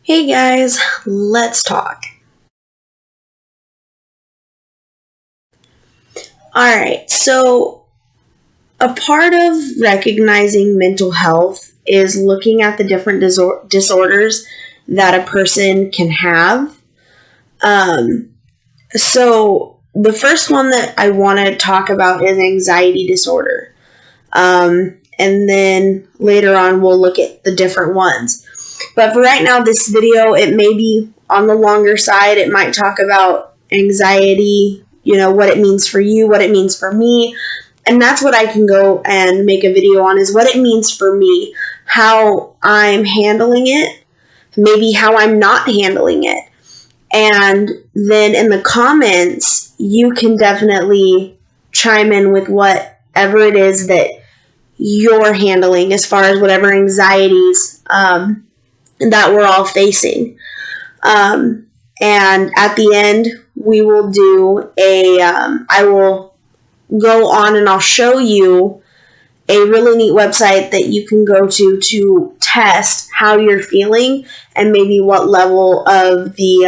Hey guys, let's talk. Alright, so a part of recognizing mental health is looking at the different disorders that a person can have. So the first one that I want to talk about is anxiety disorder. And then later on we'll look at the different ones. But for right now, this video, it may be on the longer side. It might talk about anxiety, what it means for you, what it means for me. And that's what I can go and make a video on, is what it means for me, how I'm handling it, maybe how I'm not handling it. And then in the comments, you can definitely chime in with whatever it is that you're handling as far as whatever anxieties that we're all facing. And at the end, we will do I will go on and I'll show you a really neat website that you can go to test how you're feeling and maybe what level of the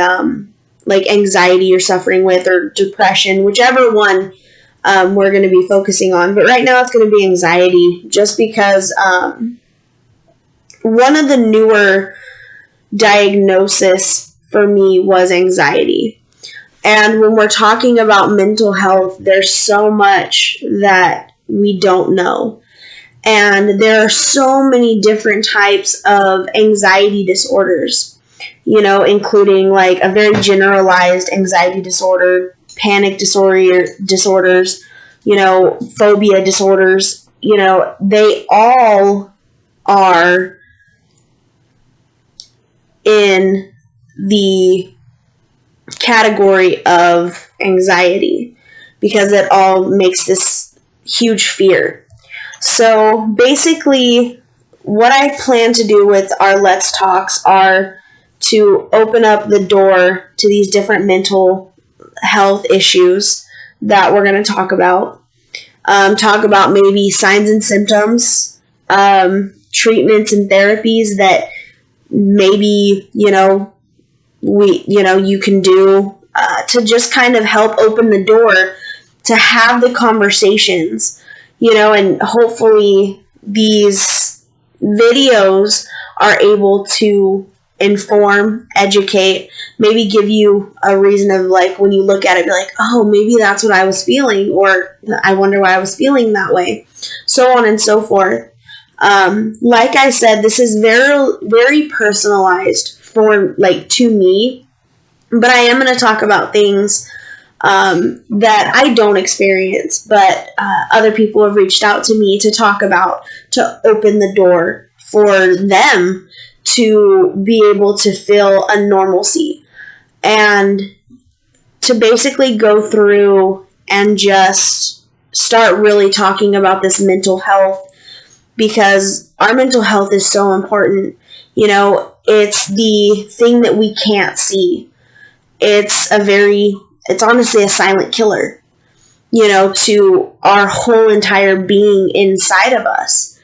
anxiety you're suffering with, or depression, whichever one we're going to be focusing on. But right now it's going to be anxiety, just because one of the newer diagnosis for me was anxiety. And when we're talking about mental health, there's so much that we don't know. And there are so many different types of anxiety disorders, including like a very generalized anxiety disorder, panic disorders, phobia disorders. They all are in the category of anxiety, because it all makes this huge fear. So basically, what I plan to do with our Let's Talks are to open up the door to these different mental health issues that we're going to talk about. Talk about maybe signs and symptoms, treatments and therapies that maybe, you can do to just kind of help open the door to have the conversations, and hopefully these videos are able to inform, educate, maybe give you a reason of, like, when you look at it, be like, oh, maybe that's what I was feeling, or I wonder why I was feeling that way, so on and so forth. Like I said, this is very, very personalized to me, but I am going to talk about things that I don't experience, but other people have reached out to me to talk about, to open the door for them to be able to feel a normalcy, and to basically go through and just start really talking about this mental health, because our mental health is so important. It's the thing that we can't see. It's honestly a silent killer, to our whole entire being inside of us.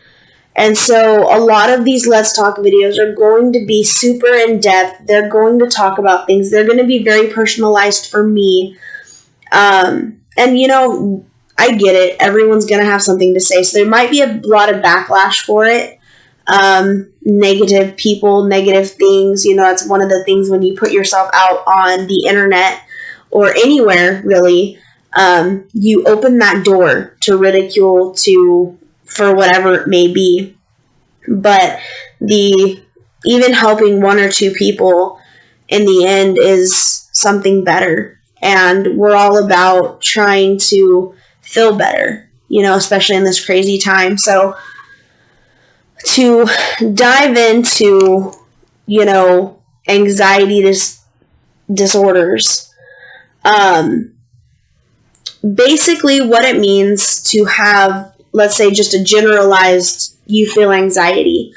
And so a lot of these Let's Talk videos are going to be super in-depth. They're going to talk about things. They're going to be very personalized for me. And, I get it. Everyone's going to have something to say. So there might be a lot of backlash for it. Negative people, negative things. It's one of the things when you put yourself out on the internet or anywhere, really, you open that door to ridicule, for whatever it may be. But even helping one or two people in the end is something better. And we're all about trying to feel better, especially in this crazy time. So to dive into, anxiety disorders, basically what it means to have, let's say, just a generalized, you feel anxiety.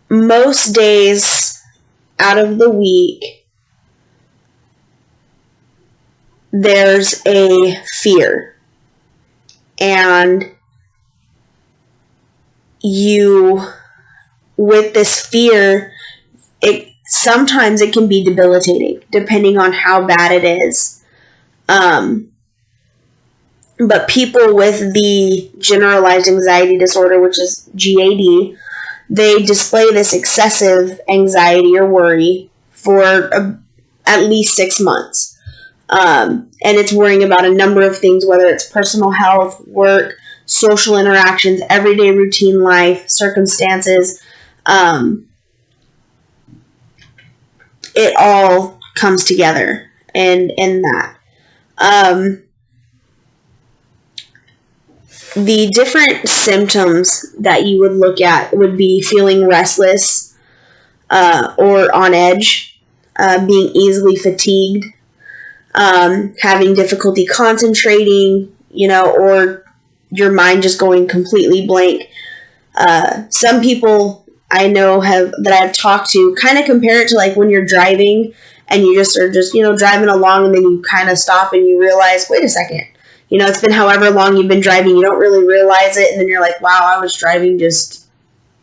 Most days out of the week, there's a fear, and you with this fear, sometimes it can be debilitating, depending on how bad it is. But people with the generalized anxiety disorder, which is GAD, they display this excessive anxiety or worry for at least 6 months. And it's worrying about a number of things, whether it's personal health, work, social interactions, everyday routine life, circumstances. It all comes together in that. The different symptoms that you would look at would be feeling restless or on edge, being easily fatigued, having difficulty concentrating, or your mind just going completely blank. Some people I know that I've talked to kind of compare it to like when you're driving and you just are driving along, and then you kind of stop and you realize, wait a second, it's been however long you've been driving, you don't really realize it, and then you're like, wow, I was driving just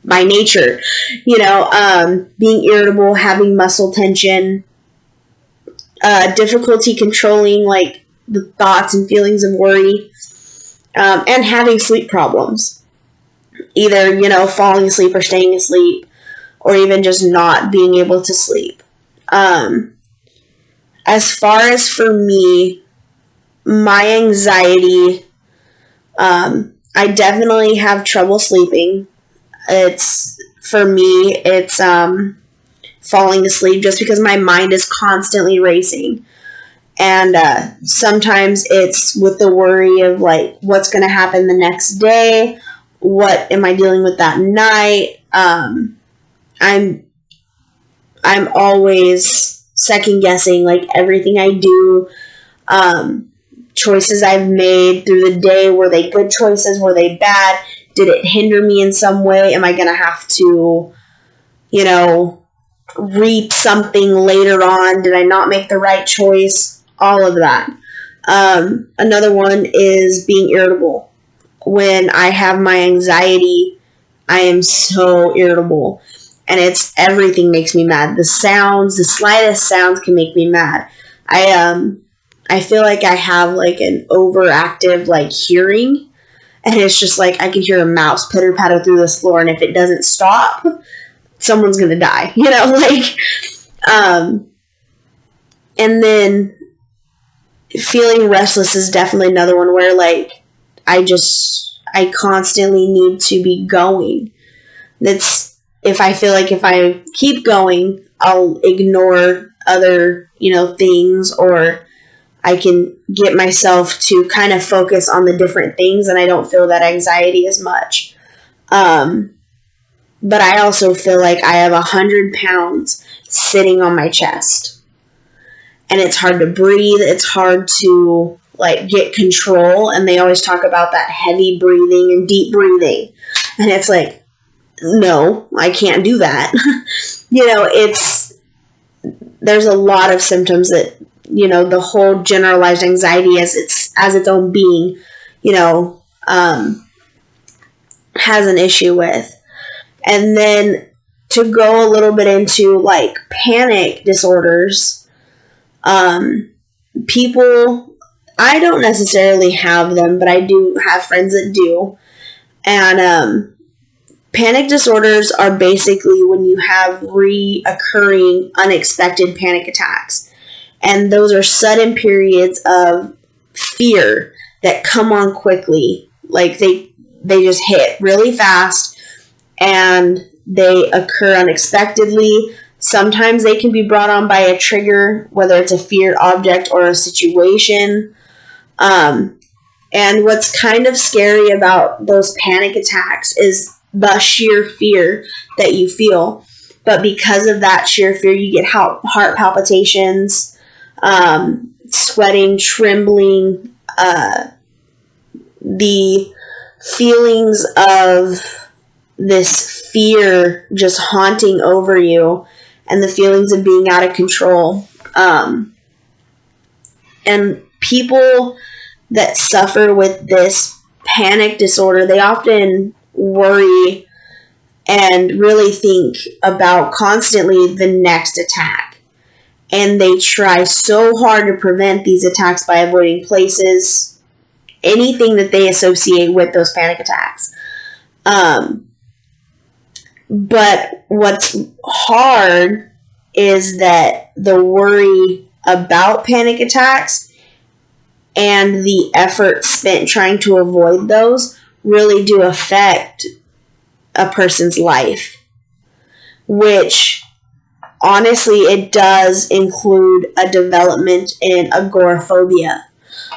by nature. Being irritable, having muscle tension, difficulty controlling like the thoughts and feelings of worry, and having sleep problems, either falling asleep or staying asleep, or even just not being able to sleep. As far as for me, my anxiety, I definitely have trouble sleeping. For me, it's falling asleep just because my mind is constantly racing. And sometimes it's with the worry of like what's going to happen the next day, what am I dealing with that night. I'm always second guessing like everything I do. Choices I've made through the day, were they good choices? Were they bad? Did it hinder me in some way? Am I going to have to, reap something later on? Did I not make the right choice? All of that. Another one is being irritable. When I have my anxiety, I am so irritable. And everything makes me mad. The slightest sounds can make me mad. I feel like I have like an overactive like hearing, and it's just like I can hear a mouse pitter patter through this floor, and if it doesn't stop, someone's gonna die. And then feeling restless is definitely another one where like I constantly need to be going. If I feel like if I keep going, I'll ignore other things, or I can get myself to kind of focus on the different things, and I don't feel that anxiety as much. But I also feel like I have 100 pounds sitting on my chest, and it's hard to breathe. It's hard to like get control, and they always talk about that heavy breathing and deep breathing, and it's like, no, I can't do that. There's a lot of symptoms that the whole generalized anxiety as its own being, has an issue with. And then to go a little bit into like panic disorders, people, I don't necessarily have them, but I do have friends that do. And panic disorders are basically when you have reoccurring unexpected panic attacks. And those are sudden periods of fear that come on quickly. Like they just hit really fast, and they occur unexpectedly. Sometimes they can be brought on by a trigger, whether it's a feared object or a situation. And what's kind of scary about those panic attacks is the sheer fear that you feel. But because of that sheer fear, you get heart palpitations, sweating, trembling, the feelings of this fear just haunting over you, and the feelings of being out of control. And people that suffer with this panic disorder, they often worry and really think about constantly the next attack. And they try so hard to prevent these attacks by avoiding places, anything that they associate with those panic attacks. But what's hard is that the worry about panic attacks and the effort spent trying to avoid those really do affect a person's life, which honestly it does include a development in agoraphobia.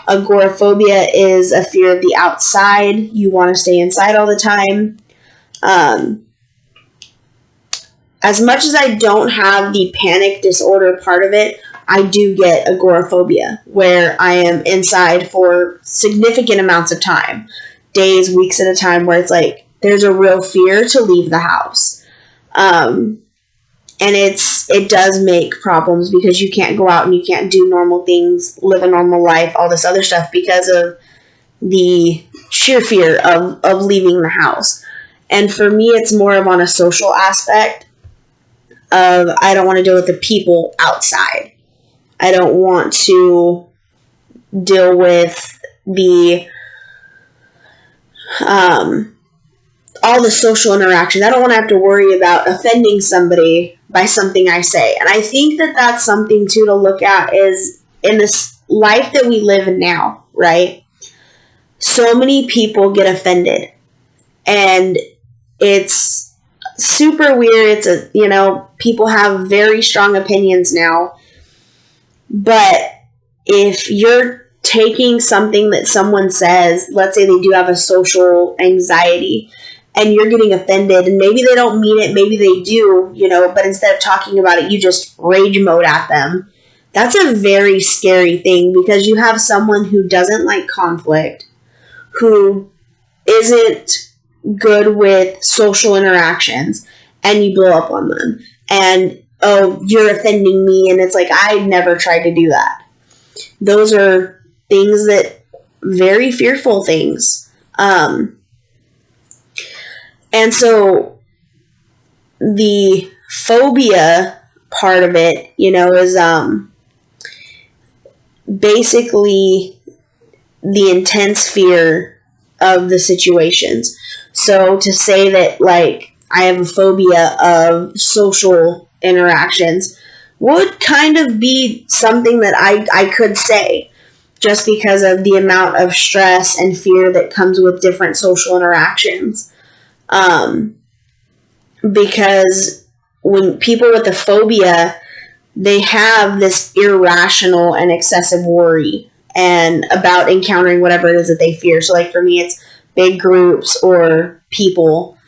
Agoraphobia is a fear of the outside. You want to stay inside all the time. As much as I don't have the panic disorder part of it, I do get agoraphobia, where I am inside for significant amounts of time, days, weeks at a time, where it's like there's a real fear to leave the house. And it does make problems because you can't go out and you can't do normal things, live a normal life, all this other stuff because of the sheer fear of leaving the house. And for me, it's more of on a social aspect of I don't want to deal with the people outside. I don't want to deal with the all the social interactions. I don't want to have to worry about offending somebody by something I say. And I think that that's something too to look at is in this life that we live in now, right? So many people get offended, and it's super weird. It's people have very strong opinions now, but if you're taking something that someone says, let's say they do have a social anxiety, and you're getting offended, and maybe they don't mean it, maybe they do, but instead of talking about it, you just rage mode at them. That's a very scary thing because you have someone who doesn't like conflict, who isn't good with social interactions, and you blow up on them. And, oh, you're offending me, and it's like, I never tried to do that. Those are things that, very fearful things. And so the phobia part of it, is basically the intense fear of the situations. So to say that, like, I have a phobia of social interactions would kind of be something that I could say, just because of the amount of stress and fear that comes with different social interactions. Because when people with a phobia, they have this irrational and excessive worry and about encountering whatever it is that they fear. So like for me, it's big groups or people.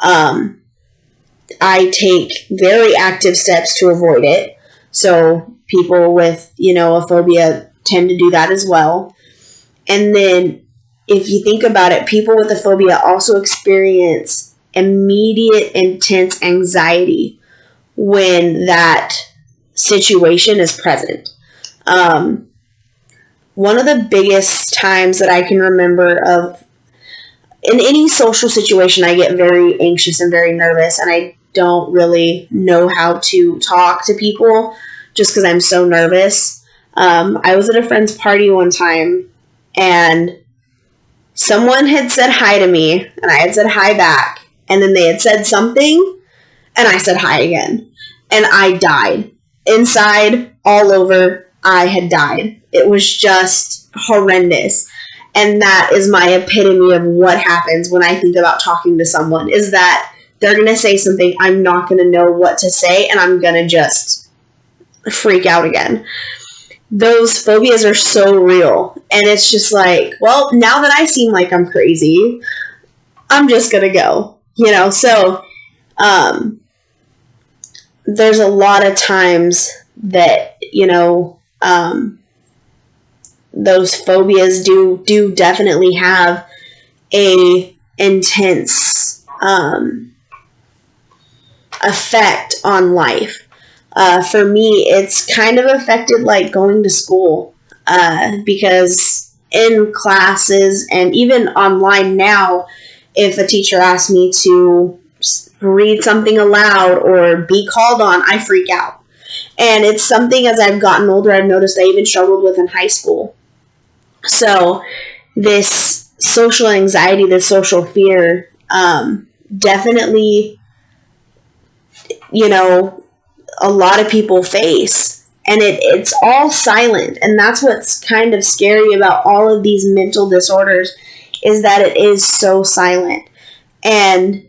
I take very active steps to avoid it. So people with, a phobia tend to do that as well. And then if you think about it, people with a phobia also experience immediate intense anxiety when that situation is present. One of the biggest times that I can remember of in any social situation, I get very anxious and very nervous, and I don't really know how to talk to people just because I'm so nervous. I was at a friend's party one time, and someone had said hi to me, and I had said hi back, and then they had said something, and I said hi again, and I died. Inside, all over, I had died. It was just horrendous. And that is my epitome of what happens when I think about talking to someone, is that they're going to say something, I'm not going to know what to say, and I'm going to just freak out again. Those phobias are so real. And it's just like, well, now that I seem like I'm crazy, I'm just going to go. So there's a lot of times that, those phobias do definitely have a intense effect on life. For me, it's kind of affected like going to school, because in classes and even online now, if a teacher asks me to read something aloud or be called on, I freak out. And it's something as I've gotten older, I've noticed I even struggled with in high school. So this social anxiety, this social fear, definitely, a lot of people face. And it's all silent. And that's what's kind of scary about all of these mental disorders, is that it is so silent. And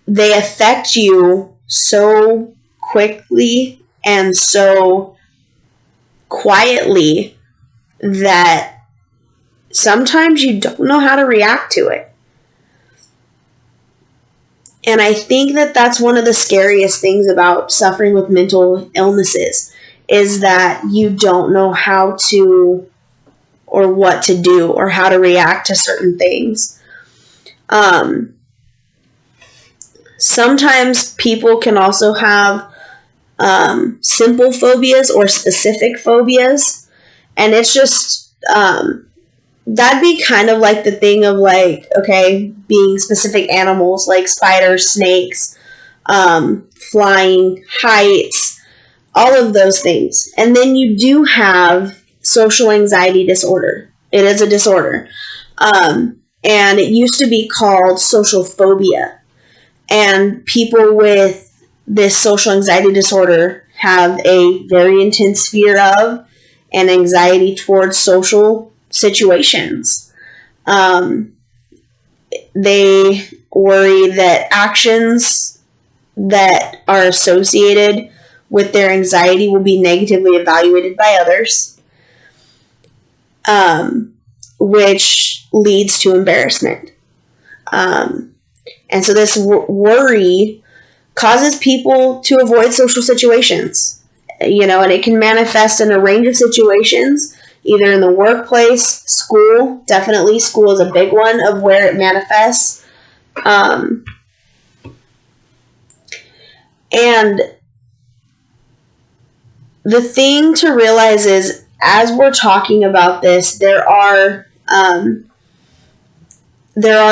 they affect you so quickly and so quietly that sometimes you don't know how to react to it. And I think that that's one of the scariest things about suffering with mental illnesses, is that you don't know how to, or what to do, or how to react to certain things. Sometimes people can also have simple phobias or specific phobias. And it's just, that'd be kind of like the thing of like, okay, being specific animals like spiders, snakes, flying, heights, all of those things. And then you do have social anxiety disorder. It is a disorder. And it used to be called social phobia. And people with this social anxiety disorder have a very intense fear of and anxiety towards social situations. They worry that actions that are associated with their anxiety will be negatively evaluated by others, which leads to embarrassment. And so this worry causes people to avoid social situations, and it can manifest in a range of situations, either in the workplace, school. Definitely school is a big one of where it manifests. And the thing to realize is, as we're talking about this, there are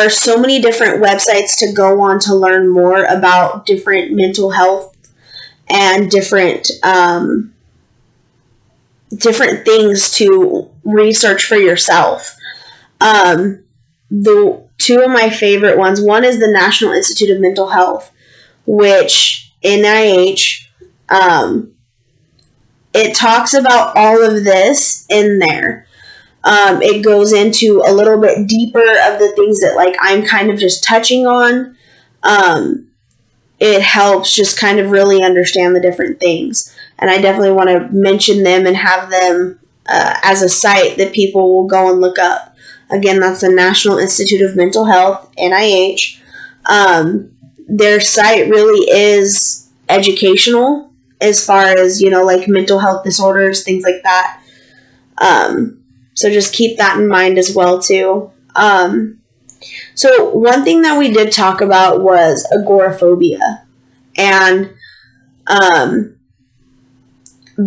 so many different websites to go on to learn more about different mental health and different things to research for yourself. The two of my favorite ones, one is the National Institute of Mental Health, which NIH, it talks about all of this in there. It goes into a little bit deeper of the things that like I'm kind of just touching on. It helps just kind of really understand the different things. And I definitely want to mention them and have them as a site that people will go and look up. Again, that's the National Institute of Mental Health, NIH. Their site really is educational as far as, like mental health disorders, things like that. So just keep that in mind as well, too. So one thing that we did talk about was agoraphobia. And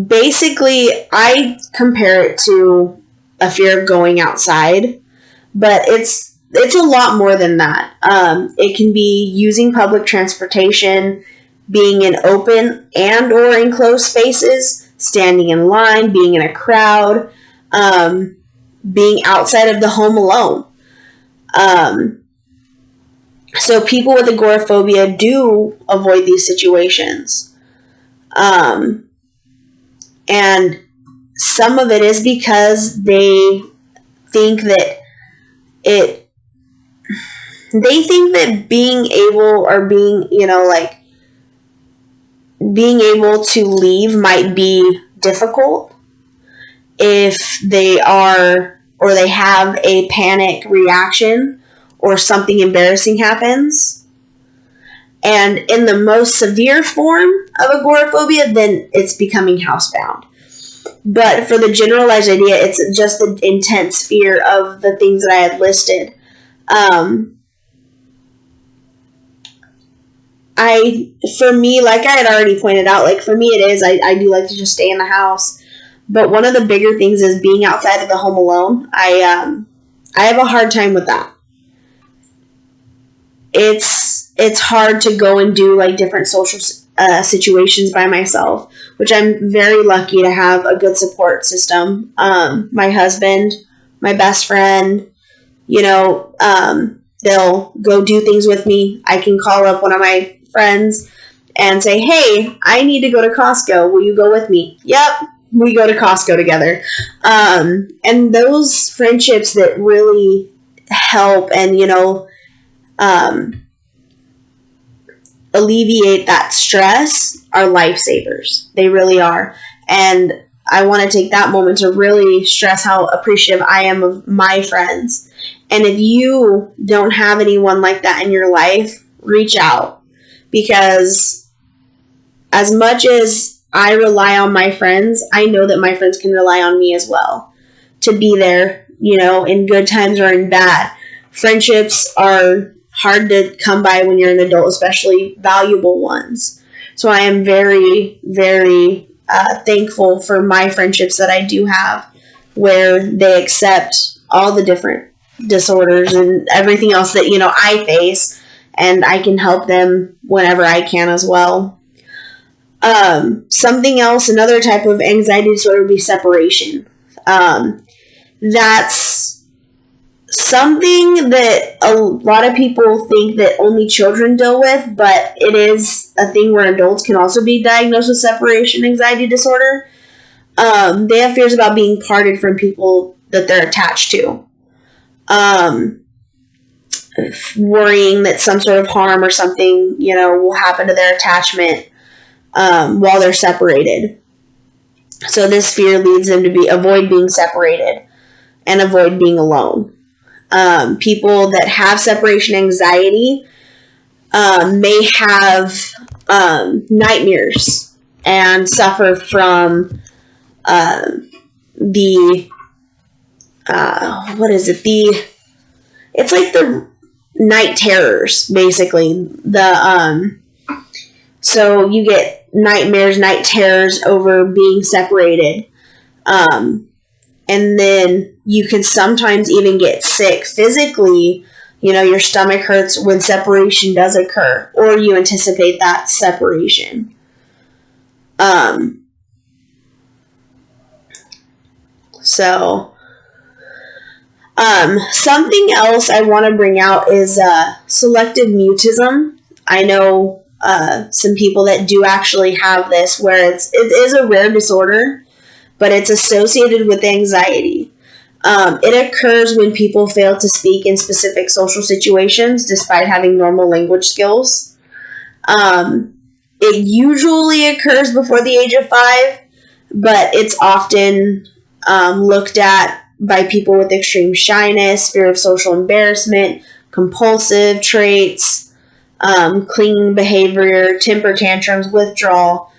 basically, I compare it to a fear of going outside. But it's a lot more than that. It can be using public transportation, being in open and or enclosed spaces, standing in line, being in a crowd, being outside of the home alone. So people with agoraphobia do avoid these situations. And some of it is because they think that being able, or being able to leave might be difficult if they are, or they have a panic reaction or something embarrassing happens. And in the most severe form of agoraphobia, then it's becoming housebound. But for the generalized idea, it's just the intense fear of the things that I had listed. For me, like I had already pointed out, like for me it is, I do like to just stay in the house. But one of the bigger things is being outside of the home alone. I have a hard time with that. It's it's hard to go and do like different social situations by myself, which I'm very lucky to have a good support system. My husband, my best friend, they'll go do things with me. I can call up one of my friends and say, hey, I need to go to Costco. Will you go with me? Yep. We go to Costco together. And those friendships that really help and, alleviate that stress are lifesavers. They really are. And I want to take that moment to really stress how appreciative I am of my friends. And if you don't have anyone like that in your life, reach out. Because as much as I rely on my friends, I know that my friends can rely on me as well to be there, in good times or in bad. Friendships are hard to come by when you're an adult, especially valuable ones. So I am very, very thankful for my friendships that I do have, where they accept all the different disorders and everything else that, I face, and I can help them whenever I can as well. Something else, another type of anxiety disorder would be separation. That's something that a lot of people think that only children deal with, but it is a thing where adults can also be diagnosed with separation anxiety disorder. They have fears about being parted from people that they're attached to. Worrying that some sort of harm or something, will happen to their attachment while they're separated. So this fear leads them to avoid being separated and avoid being alone. People that have separation anxiety may have nightmares and suffer from it's like the night terrors, basically. So you get nightmares, night terrors over being separated. And then you can sometimes even get sick physically. Your stomach hurts when separation does occur, or you anticipate that separation. Something else I want to bring out is selective mutism. I know some people that do actually have this, where it is a rare disorder, but it's associated with anxiety. It occurs when people fail to speak in specific social situations despite having normal language skills. It usually occurs before the age of 5, but it's often looked at by people with extreme shyness, fear of social embarrassment, compulsive traits, clinging behavior, temper tantrums, withdrawal.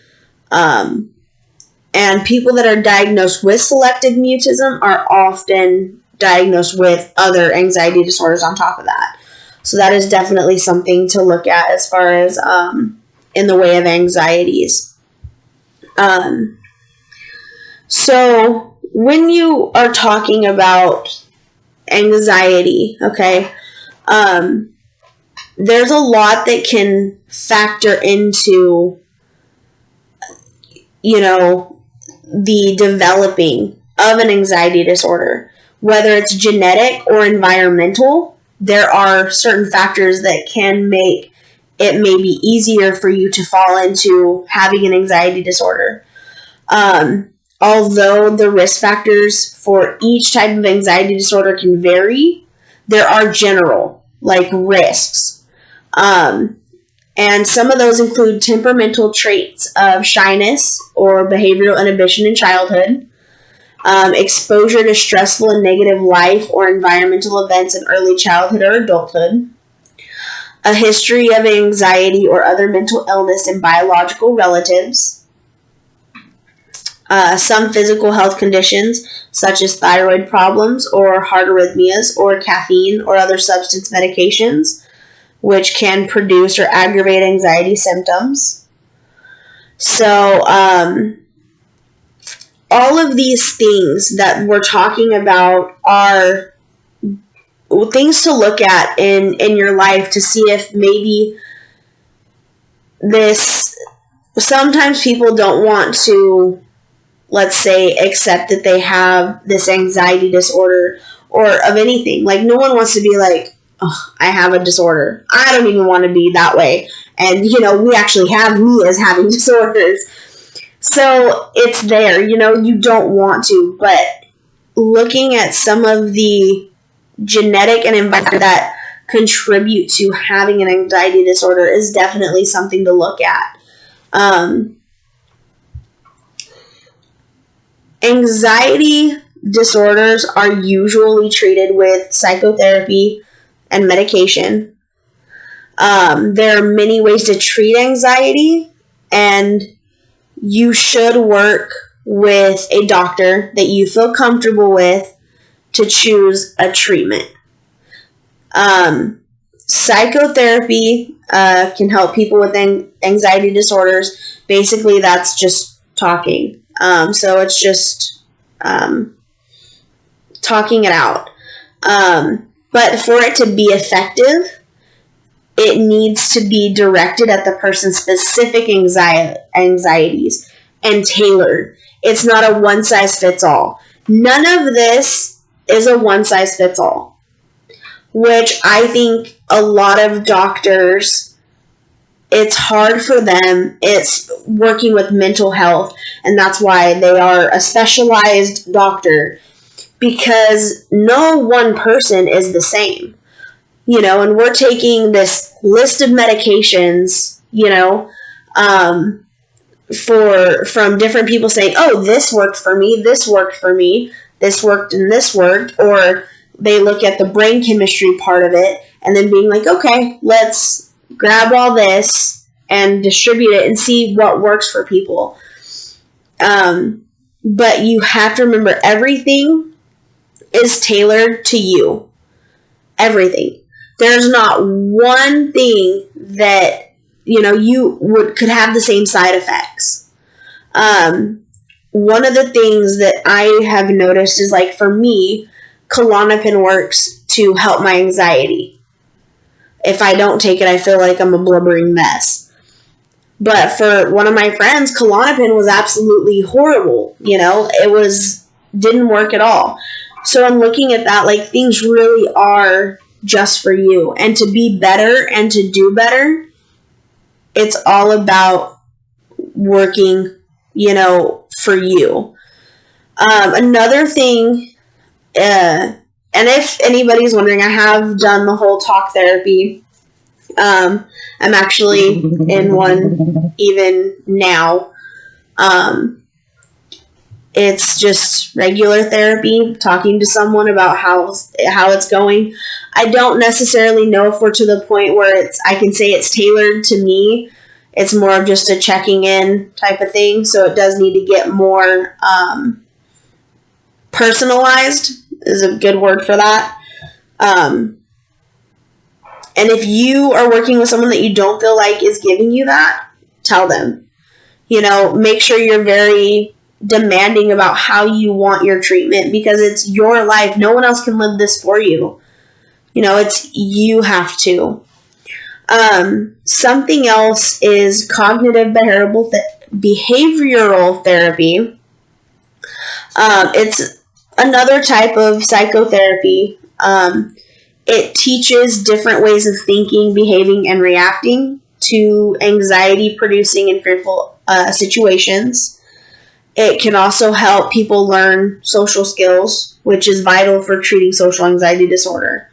And people that are diagnosed with selective mutism are often diagnosed with other anxiety disorders on top of that. So that is definitely something to look at as far as in the way of anxieties. So when you are talking about anxiety, okay, there's a lot that can factor into, the developing of an anxiety disorder. Whether it's genetic or environmental, there are certain factors that can make it maybe easier for you to fall into having an anxiety disorder. Although the risk factors for each type of anxiety disorder can vary, there are general, risks. And some of those include temperamental traits of shyness or behavioral inhibition in childhood, exposure to stressful and negative life or environmental events in early childhood or adulthood, a history of anxiety or other mental illness in biological relatives, some physical health conditions such as thyroid problems or heart arrhythmias or caffeine or other substance medications, which can produce or aggravate anxiety symptoms. So, all of these things that we're talking about are things to look at in your life to see if maybe this, sometimes people don't want to, let's say, accept that they have this anxiety disorder or of anything. Like, no one wants to be like, oh, I have a disorder. I don't even want to be that way. And, we actually have me as having disorders. So it's there, you don't want to. But looking at some of the genetic and environment that contribute to having an anxiety disorder is definitely something to look at. Anxiety disorders are usually treated with psychotherapy and medication. There are many ways to treat anxiety, and you should work with a doctor that you feel comfortable with to choose a treatment. Psychotherapy can help people with anxiety disorders. Basically, that's just talking. So it's just talking it out. But for it to be effective, it needs to be directed at the person's specific anxieties and tailored. It's not a one-size-fits-all. None of this is a one-size-fits-all, which I think a lot of doctors, it's hard for them. It's working with mental health, and that's why they are a specialized doctor, because no one person is the same. And we're taking this list of medications, from different people saying, oh, this worked for me, this worked for me, this worked and this worked, or they look at the brain chemistry part of it and then being like, okay, let's grab all this and distribute it and see what works for people. But you have to remember, everything is tailored to you. Everything. There's not one thing that, you could have the same side effects. One of the things that I have noticed is, like, for me, Klonopin works to help my anxiety. If I don't take it, I feel like I'm a blubbering mess. But for one of my friends, Klonopin was absolutely horrible. It didn't work at all. So I'm looking at that, like, things really are just for you. And to be better and to do better, it's all about working, for you. Another thing, and if anybody's wondering, I have done the whole talk therapy. I'm actually in one even now. It's just regular therapy, talking to someone about how it's going. I don't necessarily know if we're to the point where I can say it's tailored to me. It's more of just a checking in type of thing. So it does need to get more personalized, is a good word for that. And if you are working with someone that you don't feel like is giving you that, tell them. Make sure you're very demanding about how you want your treatment, because it's your life. No one else can live this for you. It's you have to. Something else is cognitive behavioral therapy. It's another type of psychotherapy. It teaches different ways of thinking, behaving, and reacting to anxiety-producing and fearful situations. It can also help people learn social skills, which is vital for treating social anxiety disorder.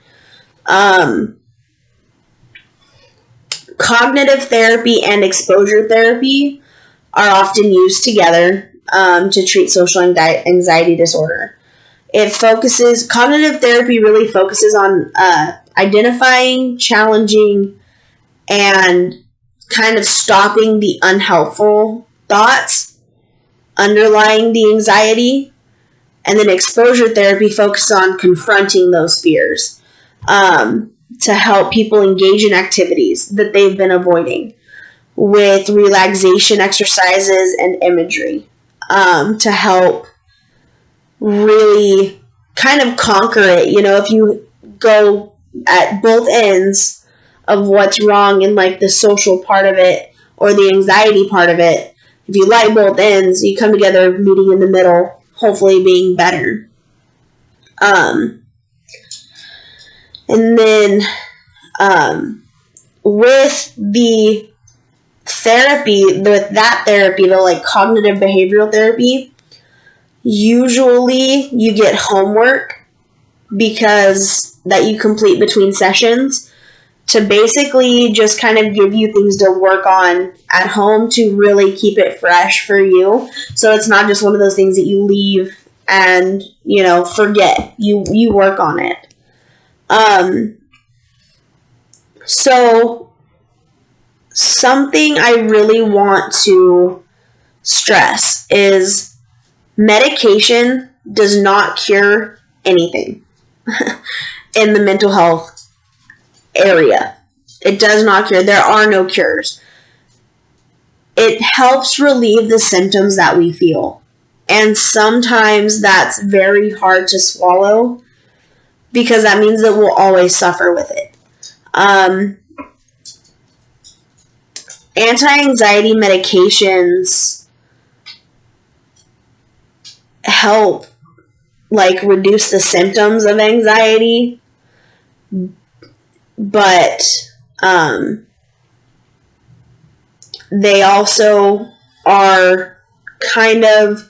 Cognitive therapy and exposure therapy are often used together to treat social anxiety disorder. Cognitive therapy really focuses on identifying, challenging, and kind of stopping the unhelpful thoughts underlying the anxiety. And then exposure therapy focuses on confronting those fears to help people engage in activities that they've been avoiding with relaxation exercises and imagery to help really kind of conquer it. If you go at both ends of what's wrong in, like, the social part of it or the anxiety part of it, if you like both ends, you come together, meeting in the middle, hopefully being better. And then with the therapy, with that therapy, the like cognitive behavioral therapy, usually you get homework because that you complete between sessions to basically just kind of give you things to work on at home to really keep it fresh for you. So it's not just one of those things that you leave and, forget. You work on it. So something I really want to stress is medication does not cure anything in the mental health area. It does not cure. There are no cures. It helps relieve the symptoms that we feel. And sometimes that's very hard to swallow because that means that we'll always suffer with it. Anti-anxiety medications help reduce the symptoms of anxiety, but they also are kind of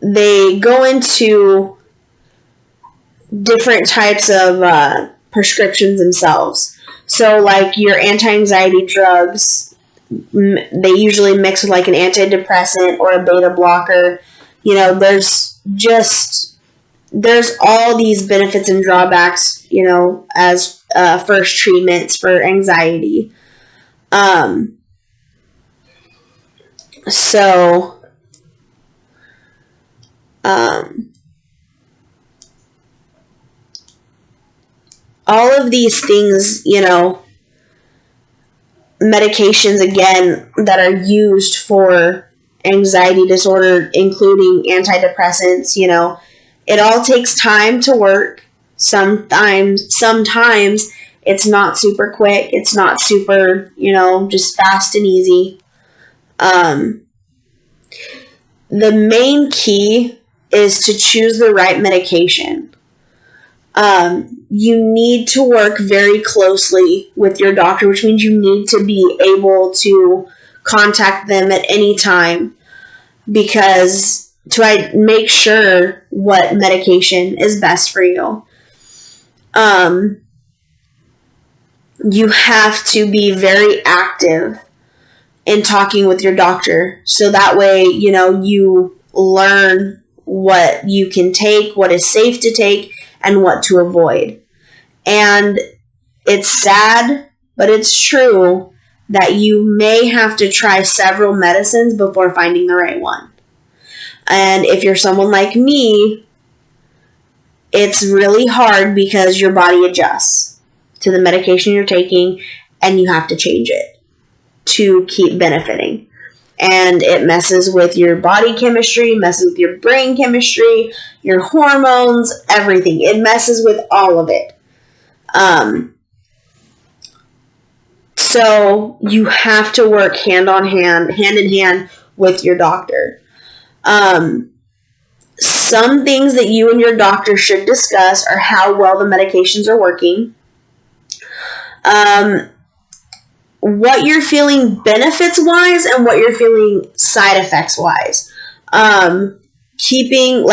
they go into different types of prescriptions themselves. So your anti-anxiety drugs, they usually mix with an antidepressant or a beta blocker. There's all these benefits and drawbacks, as first treatments for anxiety. All of these things, medications, again, that are used for anxiety disorder, including antidepressants, it all takes time to work. Sometimes it's not super quick. It's not super, just fast and easy. The main key is to choose the right medication. You need to work very closely with your doctor, which means you need to be able to contact them at any time because to make sure what medication is best for you. You have to be very active in talking with your doctor so that way, you learn what you can take, what is safe to take, and what to avoid. And it's sad, but it's true that you may have to try several medicines before finding the right one. And if you're someone like me, it's really hard because your body adjusts to the medication you're taking and you have to change it to keep benefiting. And it messes with your body chemistry, messes with your brain chemistry, your hormones, everything. It messes with all of it. So you have to work hand in hand with your doctor. Some things that you and your doctor should discuss are how well the medications are working. What you're feeling benefits-wise and what you're feeling side effects-wise. Keeping,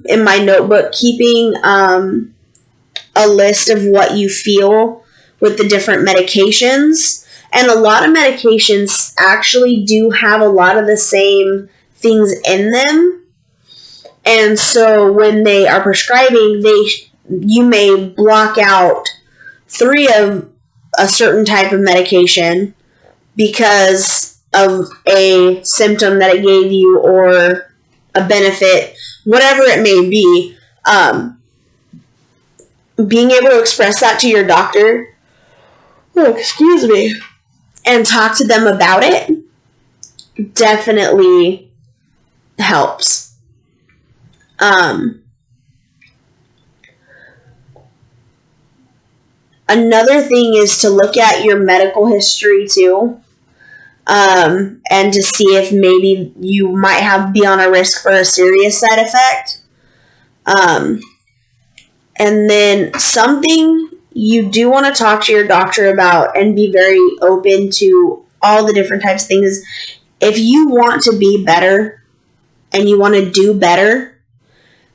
in my notebook, keeping a list of what you feel with the different medications. And a lot of medications actually do have a lot of the same things in them. And so when they are prescribing, you may block out 3 of a certain type of medication because of a symptom that it gave you or a benefit, whatever it may be. Being able to express that to your doctor, and talk to them about it definitely helps. Another thing is to look at your medical history too, and to see if maybe you might be on a risk for a serious side effect. And then something you do want to talk to your doctor about and be very open to all the different types of things. If you want to be better and you want to do better,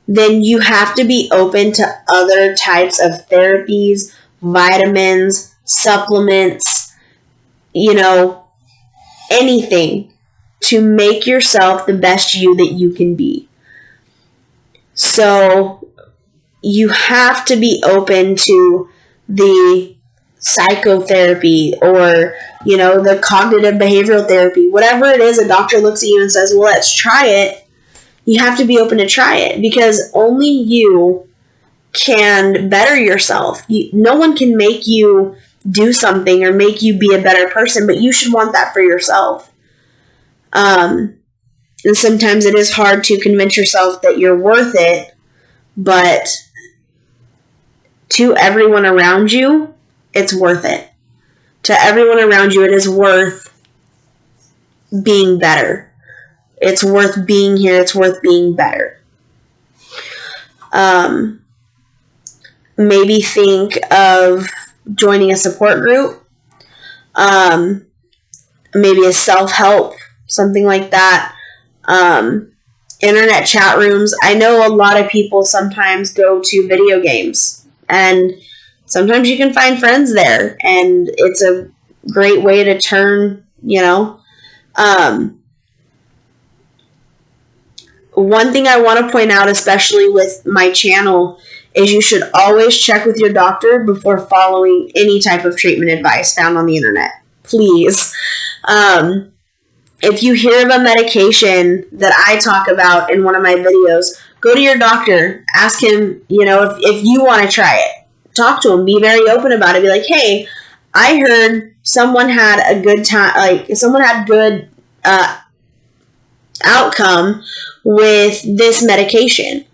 then you have to be open to other types of therapies, vitamins, supplements, anything to make yourself the best you that you can be. So you have to be open to the psychotherapy or, the cognitive behavioral therapy. Whatever it is, a doctor looks at you and says, well, let's try it. You have to be open to try it because only you can better yourself. No one can make you do something or make you be a better person, but you should want that for yourself. And sometimes it is hard to convince yourself that you're worth it, but to everyone around you, it's worth it. To everyone around you, it is worth being better. It's worth being here. It's worth being better. Maybe think of joining a support group. Maybe a self-help, something like that. Internet chat rooms. I know a lot of people sometimes go to video games, and sometimes you can find friends there, and it's a great way to turn, one thing I want to point out, especially with my channel, is you should always check with your doctor before following any type of treatment advice found on the internet. Please. If you hear of a medication that I talk about in one of my videos, go to your doctor. Ask him, if you want to try it. Talk to him. Be very open about it. Be like, hey, I heard someone had a good time, someone had good outcome with this medication.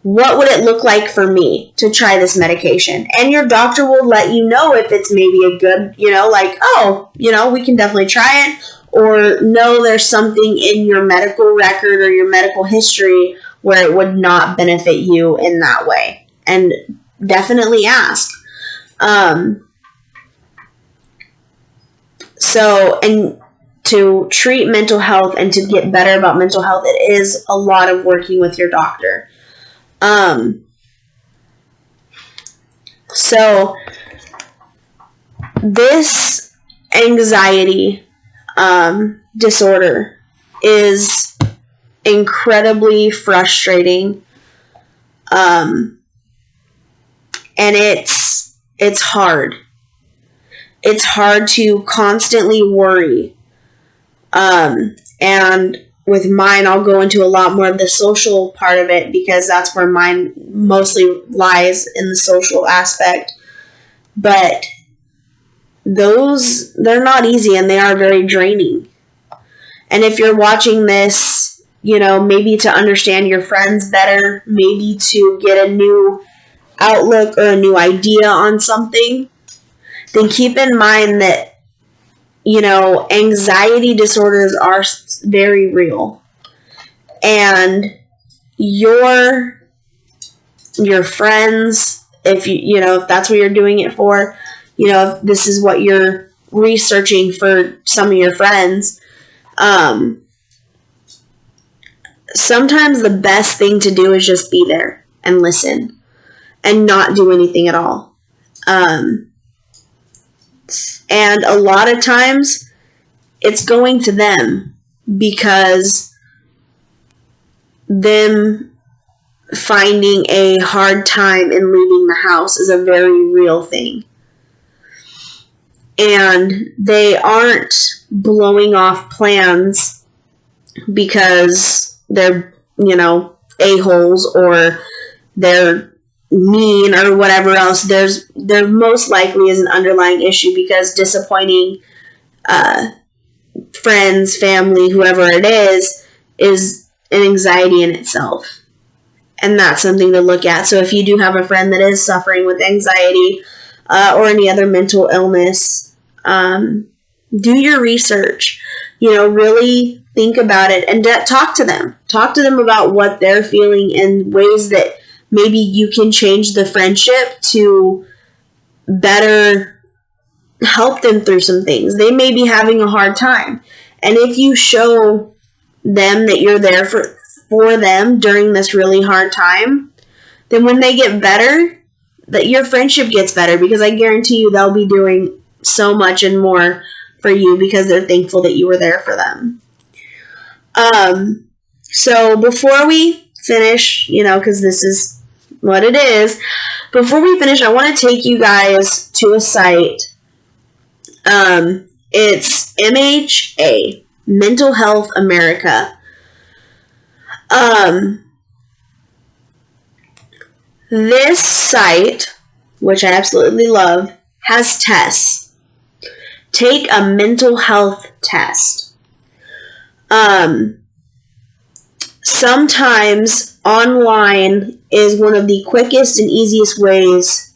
What would it look like for me to try this medication? And your doctor will let you know if it's maybe a good, we can definitely try it. Or no, there's something in your medical record or your medical history where it would not benefit you in that way. And definitely ask. And to treat mental health and to get better about mental health, it is a lot of working with your doctor. So this anxiety disorder is incredibly frustrating. And it's hard. It's hard to constantly worry. And with mine, I'll go into a lot more of the social part of it because that's where mine mostly lies, in the social aspect. But they're not easy and they are very draining. And if you're watching this, maybe to understand your friends better, maybe to get a new outlook or a new idea on something, then keep in mind that anxiety disorders are very real. And your friends, if if that's what you're doing it for, if this is what you're researching for some of your friends, sometimes the best thing to do is just be there and listen and not do anything at all. And a lot of times it's going to them because them finding a hard time in leaving the house is a very real thing. And they aren't blowing off plans because they're, a-holes or they're mean or whatever else. There most likely is an underlying issue because disappointing friends, family, whoever it is an anxiety in itself. And that's something to look at. So if you do have a friend that is suffering with anxiety, or any other mental illness. Do your research. Really think about it and talk to them. Talk to them about what they're feeling in ways that maybe you can change the friendship to better help them through some things. They may be having a hard time. And if you show them that you're there for them during this really hard time, then when they get better, that your friendship gets better, because I guarantee you they'll be doing so much and more for you because they're thankful that you were there for them. So before we finish, because this is what it is, before we finish, I want to take you guys to a site. It's MHA, Mental Health America. This site, which I absolutely love, has tests. Take a mental health test. Sometimes online is one of the quickest and easiest ways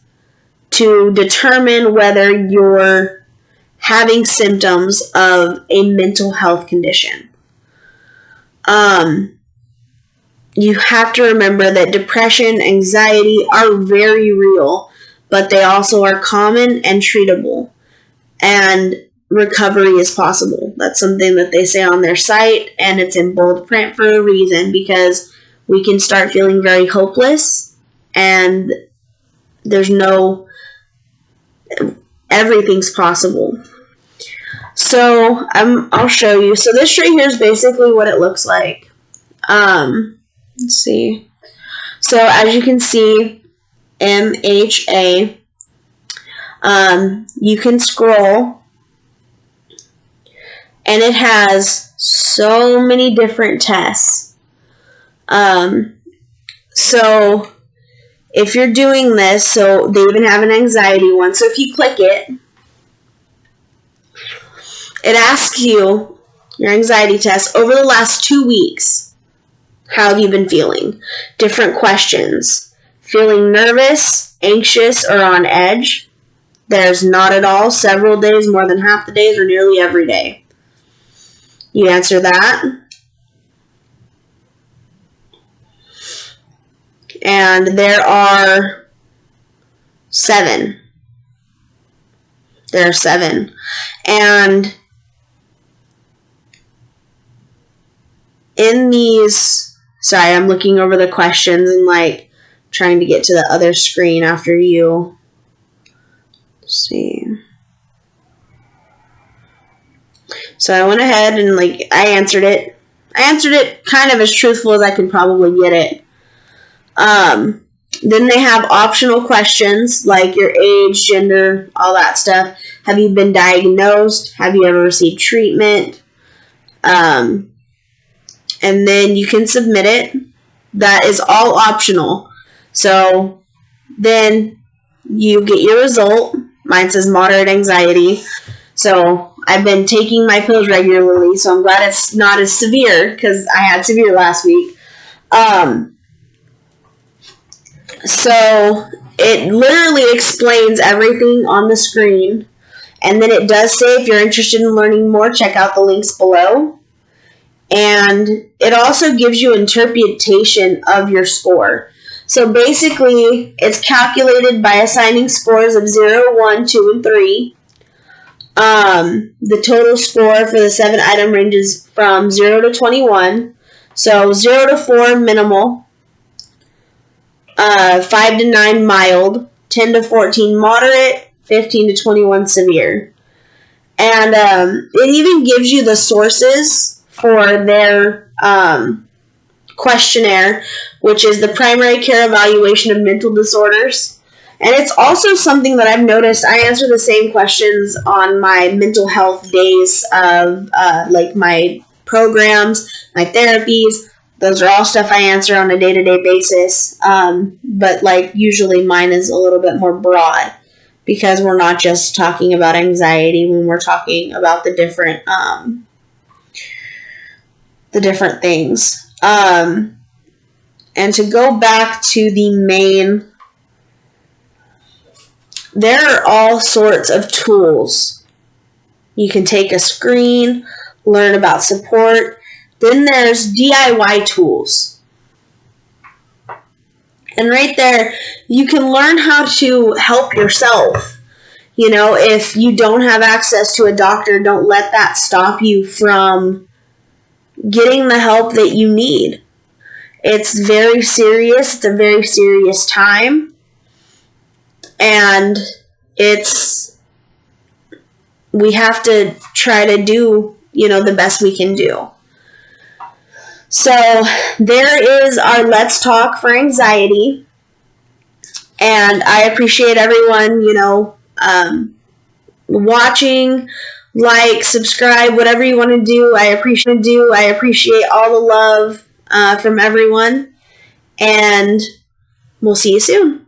to determine whether you're having symptoms of a mental health condition. You have to remember that depression, anxiety are very real, but they also are common and treatable, and recovery is possible. That's something that they say on their site, and it's in bold print for a reason, because we can start feeling very hopeless, and everything's possible. So I'll show you. So this right here is basically what it looks like. Let's see. So as you can see, MHA, you can scroll, and it has so many different tests. So if you're doing this, so they even have an anxiety one. So if you click it, it asks you your anxiety test over the last 2 weeks. How have you been feeling? Different questions. Feeling nervous, anxious, or on edge? There's not at all, several days, more than half the days, or nearly every day. You answer that. And there are 7. There are 7. And in these... Sorry, I'm looking over the questions and trying to get to the other screen after you. Let's see. So I went ahead and I answered it. I answered it kind of as truthful as I could probably get it. Then they have optional questions like your age, gender, all that stuff. Have you been diagnosed? Have you ever received treatment? And then you can submit it. That is all optional. So then you get your result. Mine says moderate anxiety. So I've been taking my pills regularly, so I'm glad it's not as severe, because I had severe last week. So it literally explains everything on the screen. And then it does say, if you're interested in learning more, check out the links below. And it also gives you interpretation of your score. So basically, it's calculated by assigning scores of 0, 1, 2, and 3. The total score for the 7 item ranges from 0 to 21. So 0 to 4, minimal. 5 to 9, mild. 10 to 14, moderate. 15 to 21, severe. And it even gives you the sources for their questionnaire, which is the Primary Care Evaluation of Mental Disorders. And it's also something that I've noticed. I answer the same questions on my mental health days of my programs, my therapies. Those are all stuff I answer on a day-to-day basis. But usually mine is a little bit more broad, because we're not just talking about anxiety when we're talking about the different things. And to go back to the there are all sorts of tools. You can take a screen, learn about support. Then there's DIY tools. And right there, you can learn how to help yourself. If you don't have access to a doctor, don't let that stop you from getting the help that you need. It's very serious. It's a very serious time. And we have to try to do, the best we can do. So there is our Let's Talk for Anxiety. And I appreciate everyone, watching, like, subscribe, whatever you want to do. I appreciate all the love from everyone. And we'll see you soon.